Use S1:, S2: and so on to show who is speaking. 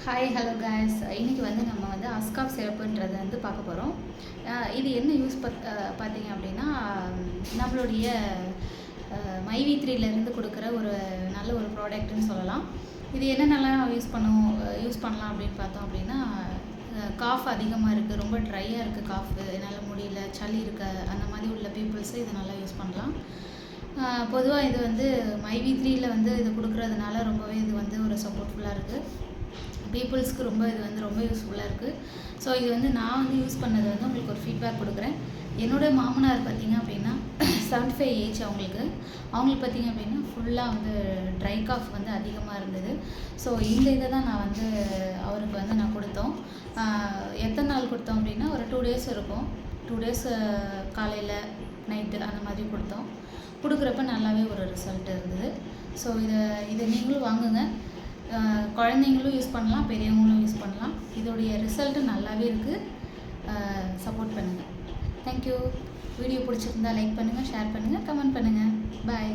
S1: Hi hello guys, இன்றைக்கி வந்து நம்ம வந்து அஸ்காப் சிரப்புன்றதை வந்து பார்க்க போகிறோம். இது என்ன யூஸ் பார்த்தீங்க அப்படின்னா, நம்மளுடைய மைவி3லேருந்து கொடுக்குற ஒரு நல்ல ஒரு ப்ராடக்ட்டுன்னு சொல்லலாம். இது என்னென்னலாம் யூஸ் பண்ணலாம் அப்படின்னு பார்த்தோம் அப்படின்னா, காஃப் அதிகமாக இருக்குது, ரொம்ப ட்ரையாக இருக்குது காஃபு, என்னால் முடியல, சளி இருக்க அந்த மாதிரி உள்ள பீப்புள்ஸு இதை நல்லா யூஸ் பண்ணலாம். பொதுவாக இது வந்து மைவி3யில் வந்து இது கொடுக்குறதுனால ரொம்பவே இது வந்து ஒரு சப்போர்ட்ஃபுல்லாக இருக்குது. பீப்புள்ஸ்க்கு இது வந்து ரொம்ப யூஸ்ஃபுல்லாக இருக்குது. ஸோ இது வந்து நான் வந்து யூஸ் பண்ணது வந்து உங்களுக்கு ஒரு ஃபீட்பேக் கொடுக்குறேன். என்னோடய மாமனார் பார்த்திங்க அப்படின்னா 75 ஏஜ் அவங்களுக்கு பார்த்திங்க அப்படின்னா ஃபுல்லாக வந்து ட்ரை காஃப் வந்து அதிகமாக இருந்தது. ஸோ இந்த இதை தான் நான் வந்து அவருக்கு வந்து நான் கொடுத்தோம். எத்தனை நாள் கொடுத்தோம் அப்படின்னா ஒரு 2 டேஸ் இருக்கும். 2 டேஸ் காலையில் நைட்டு அந்த மாதிரி கொடுக்குறப்ப நல்லாவே ஒரு ரிசல்ட் இருந்தது. ஸோ இதை நீங்களும் வாங்குங்க. குழந்தைங்களும் யூஸ் பண்ணலாம், பெரியவங்களும் யூஸ் பண்ணலாம். இதோடைய ரிசல்ட்டு நல்லாவே இருக்குது. சப்போர்ட் பண்ணுங்கள். தேங்க்யூ. வீடியோ பிடிச்சிருந்தா லைக் பண்ணுங்கள், ஷேர் பண்ணுங்கள், கமெண்ட் பண்ணுங்கள். பாய்.